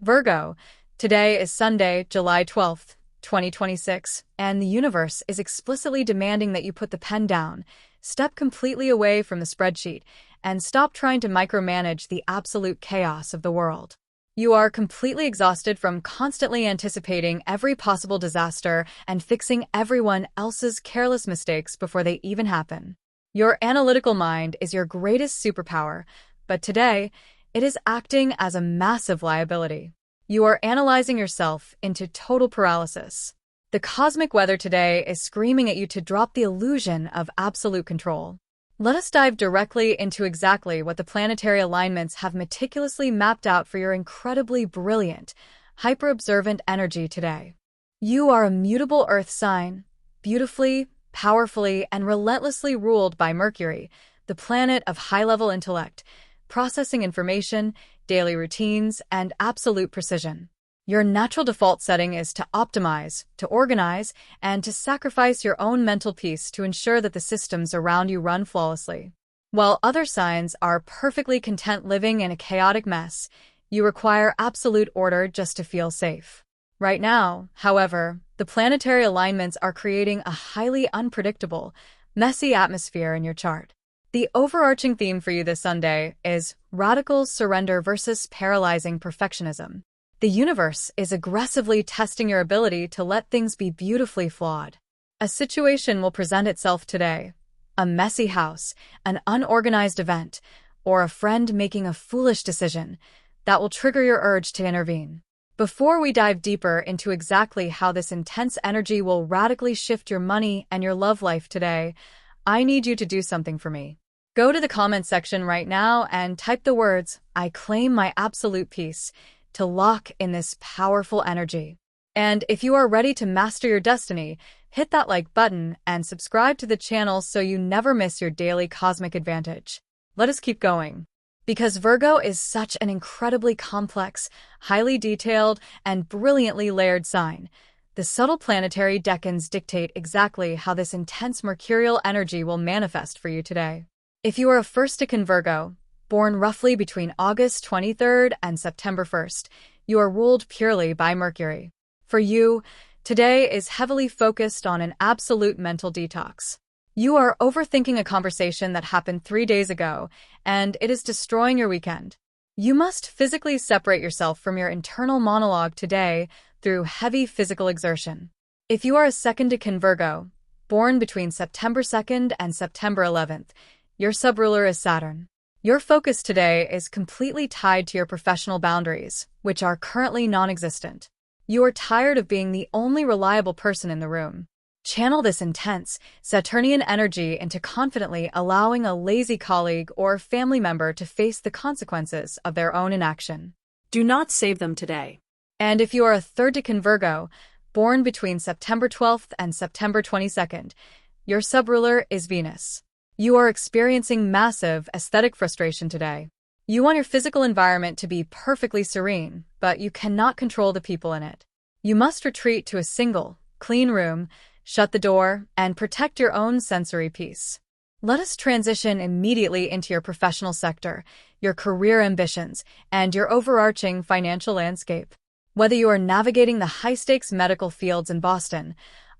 Virgo, today is Sunday, July 12th, 2026, and the universe is explicitly demanding that you put the pen down, step completely away from the spreadsheet, and stop trying to micromanage the absolute chaos of the world. You are completely exhausted from constantly anticipating every possible disaster and fixing everyone else's careless mistakes before they even happen. Your analytical mind is your greatest superpower, but today, it is acting as a massive liability. You are analyzing yourself into total paralysis. The cosmic weather today is screaming at you to drop the illusion of absolute control. Let us dive directly into exactly what the planetary alignments have meticulously mapped out for your incredibly brilliant, hyper-observant energy today. You are a mutable Earth sign, beautifully, powerfully, and relentlessly ruled by Mercury, the planet of high-level intellect, processing information, daily routines, and absolute precision. Your natural default setting is to optimize, to organize, and to sacrifice your own mental peace to ensure that the systems around you run flawlessly. While other signs are perfectly content living in a chaotic mess, you require absolute order just to feel safe. Right now, however, the planetary alignments are creating a highly unpredictable, messy atmosphere in your chart. The overarching theme for you this Sunday is radical surrender versus paralyzing perfectionism. The universe is aggressively testing your ability to let things be beautifully flawed. A situation will present itself today. A messy house, an unorganized event, or a friend making a foolish decision that will trigger your urge to intervene. Before we dive deeper into exactly how this intense energy will radically shift your money and your love life today, I need you to do something for me. Go to the comment section right now and type the words, "I claim my absolute peace," to lock in this powerful energy. And if you are ready to master your destiny, hit that like button and subscribe to the channel so you never miss your daily cosmic advantage. Let us keep going. Because Virgo is such an incredibly complex, highly detailed, and brilliantly layered sign, the subtle planetary decans dictate exactly how this intense mercurial energy will manifest for you today. If you are a first-decan Virgo, born roughly between August 23rd and September 1st, you are ruled purely by Mercury. For you, today is heavily focused on an absolute mental detox. You are overthinking a conversation that happened 3 days ago, and it is destroying your weekend. You must physically separate yourself from your internal monologue today through heavy physical exertion. If you are a second-decan Virgo, born between September 2nd and September 11th, your subruler is Saturn. Your focus today is completely tied to your professional boundaries, which are currently non-existent. You are tired of being the only reliable person in the room. Channel this intense, Saturnian energy into confidently allowing a lazy colleague or family member to face the consequences of their own inaction. Do not save them today. And if you are a third-decan Virgo, born between September 12th and September 22nd, your subruler is Venus. You are experiencing massive aesthetic frustration today. You want your physical environment to be perfectly serene, but you cannot control the people in it. You must retreat to a single, clean room, shut the door, and protect your own sensory peace. Let us transition immediately into your professional sector, your career ambitions, and your overarching financial landscape. Whether you are navigating the high-stakes medical fields in Boston,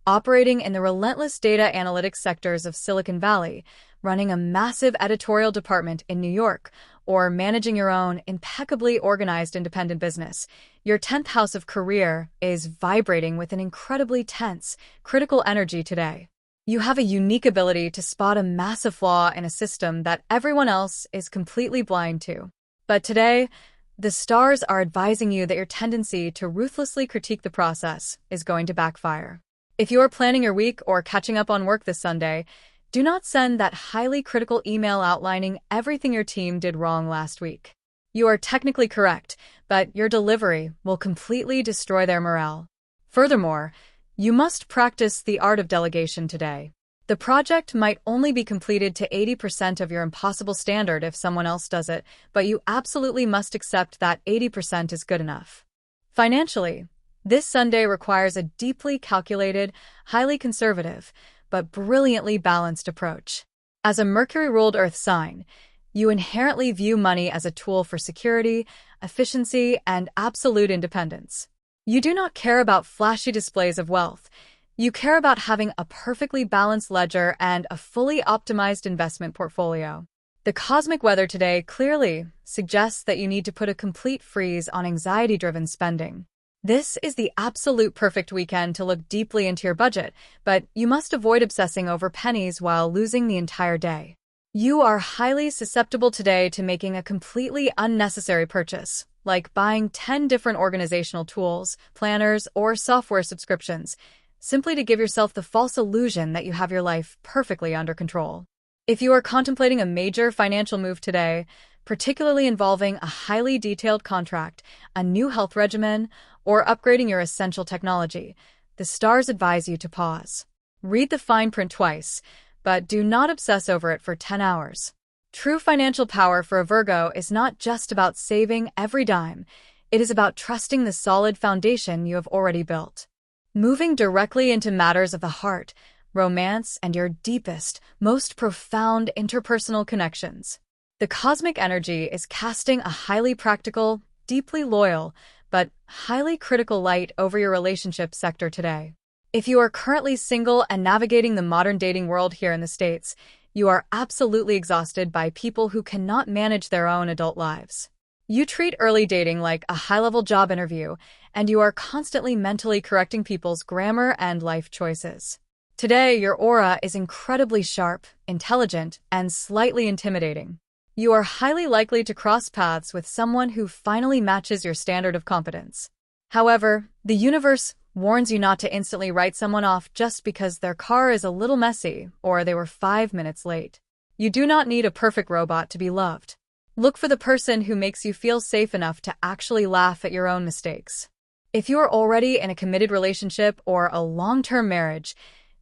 operating in the relentless data analytics sectors of Silicon Valley, running a massive editorial department in New York, or managing your own impeccably organized independent business, your 10th house of career is vibrating with an incredibly tense, critical energy today. You have a unique ability to spot a massive flaw in a system that everyone else is completely blind to. But today, the stars are advising you that your tendency to ruthlessly critique the process is going to backfire. If you are planning your week or catching up on work this Sunday, do not send that highly critical email outlining everything your team did wrong last week. You are technically correct, but your delivery will completely destroy their morale. Furthermore, you must practice the art of delegation today. The project might only be completed to 80% of your impossible standard if someone else does it, but you absolutely must accept that 80% is good enough. Financially, this Sunday requires a deeply calculated, highly conservative, but brilliantly balanced approach. As a Mercury-ruled Earth sign, You inherently view money as a tool for security, efficiency, and absolute independence. You do not care about flashy displays of wealth. You care about having a perfectly balanced ledger and a fully optimized investment portfolio. The cosmic weather today clearly suggests that you need to put a complete freeze on anxiety-driven spending. This is the absolute perfect weekend to look deeply into your budget, but you must avoid obsessing over pennies while losing the entire day. You are highly susceptible today to making a completely unnecessary purchase, like buying 10 different organizational tools, planners, or software subscriptions, simply to give yourself the false illusion that you have your life perfectly under control. If you are contemplating a major financial move today, particularly involving a highly detailed contract, a new health regimen, or upgrading your essential technology, the stars advise you to pause. Read the fine print twice, but do not obsess over it for 10 hours. True financial power for a Virgo is not just about saving every dime. It is about trusting the solid foundation you have already built. Moving directly into matters of the heart, romance, and your deepest, most profound interpersonal connections. The cosmic energy is casting a highly practical, deeply loyal, but highly critical light over your relationship sector today. If you are currently single and navigating the modern dating world here in the States, you are absolutely exhausted by people who cannot manage their own adult lives. You treat early dating like a high-level job interview, and you are constantly mentally correcting people's grammar and life choices. Today, your aura is incredibly sharp, intelligent, and slightly intimidating. You are highly likely to cross paths with someone who finally matches your standard of competence. However, the universe warns you not to instantly write someone off just because their car is a little messy or they were 5 minutes late. You do not need a perfect robot to be loved. Look for the person who makes you feel safe enough to actually laugh at your own mistakes. If you are already in a committed relationship or a long-term marriage,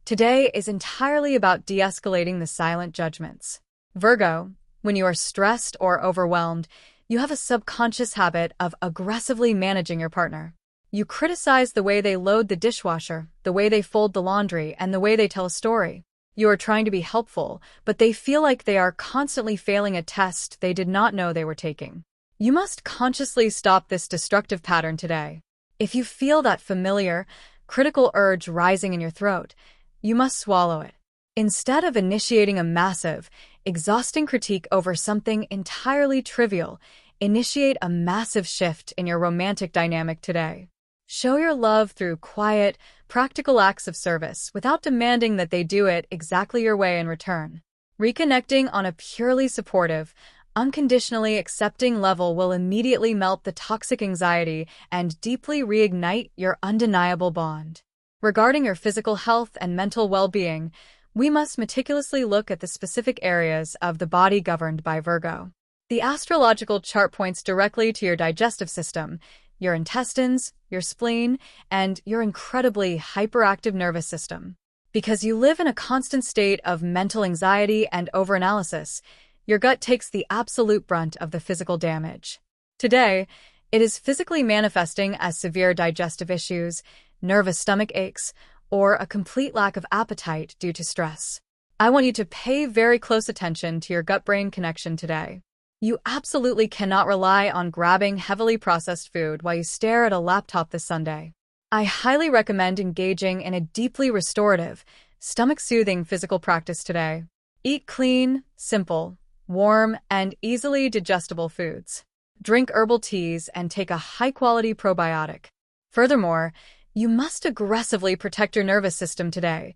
today is entirely about de-escalating the silent judgments. Virgo, when you are stressed or overwhelmed, you have a subconscious habit of aggressively managing your partner. You criticize the way they load the dishwasher, the way they fold the laundry, and the way they tell a story. You are trying to be helpful, but they feel like they are constantly failing a test they did not know they were taking. You must consciously stop this destructive pattern today. If you feel that familiar, critical urge rising in your throat, you must swallow it. Instead of initiating a massive, exhausting critique over something entirely trivial, initiate a massive shift in your romantic dynamic today. Show your love through quiet, practical acts of service without demanding that they do it exactly your way in return. Reconnecting on a purely supportive, unconditionally accepting level will immediately melt the toxic anxiety and deeply reignite your undeniable bond. Regarding your physical health and mental well-being, we must meticulously look at the specific areas of the body governed by Virgo. The astrological chart points directly to your digestive system, your intestines, your spleen, and your incredibly hyperactive nervous system. Because you live in a constant state of mental anxiety and overanalysis, your gut takes the absolute brunt of the physical damage. Today, it is physically manifesting as severe digestive issues, nervous stomach aches, or a complete lack of appetite due to stress. I want you to pay very close attention to your gut-brain connection today. You absolutely cannot rely on grabbing heavily processed food while you stare at a laptop this Sunday. I highly recommend engaging in a deeply restorative, stomach-soothing physical practice today. Eat clean, simple, warm, and easily digestible foods. Drink herbal teas and take a high-quality probiotic. Furthermore, you must aggressively protect your nervous system today.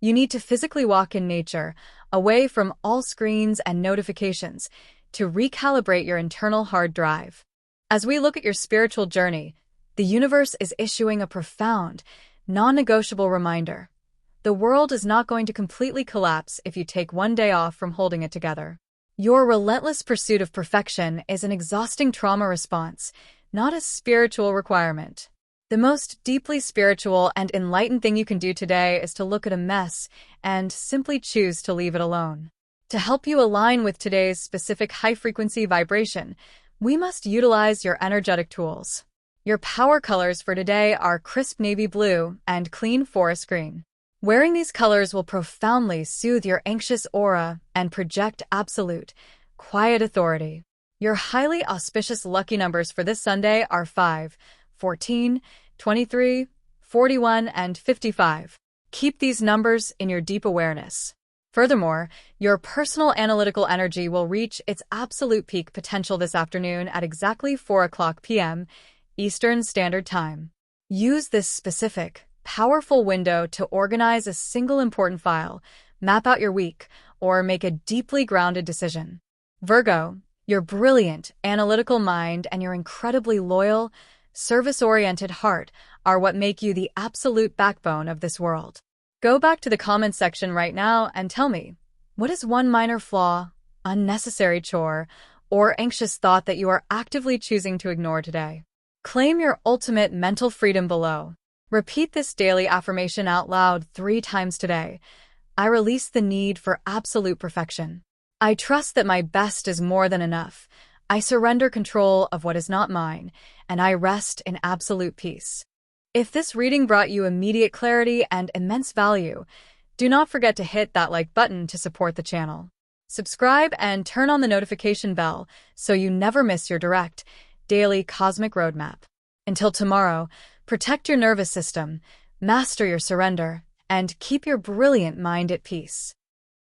You need to physically walk in nature, away from all screens and notifications, to recalibrate your internal hard drive. As we look at your spiritual journey, the universe is issuing a profound, non-negotiable reminder. The world is not going to completely collapse if you take one day off from holding it together. Your relentless pursuit of perfection is an exhausting trauma response, not a spiritual requirement. The most deeply spiritual and enlightened thing you can do today is to look at a mess and simply choose to leave it alone. To help you align with today's specific high-frequency vibration, we must utilize your energetic tools. Your power colors for today are crisp navy blue and clean forest green. Wearing these colors will profoundly soothe your anxious aura and project absolute, quiet authority. Your highly auspicious lucky numbers for this Sunday are 5, 14, 23, 41, and 55. Keep these numbers in your deep awareness. Furthermore, your personal analytical energy will reach its absolute peak potential this afternoon at exactly 4 o'clock p.m. Eastern Standard Time. Use this specific, powerful window to organize a single important file, map out your week, or make a deeply grounded decision. Virgo, your brilliant, analytical mind and your incredibly loyal, service-oriented heart are what make you the absolute backbone of this world. Go back to the comments section right now and tell me, what is one minor flaw, unnecessary chore, or anxious thought that you are actively choosing to ignore today? Claim your ultimate mental freedom below. Repeat this daily affirmation out loud 3 times today. I release the need for absolute perfection. I trust that my best is more than enough. I surrender control of what is not mine, and I rest in absolute peace. If this reading brought you immediate clarity and immense value, do not forget to hit that like button to support the channel. Subscribe and turn on the notification bell so you never miss your direct, daily cosmic roadmap. Until tomorrow, protect your nervous system, master your surrender, and keep your brilliant mind at peace.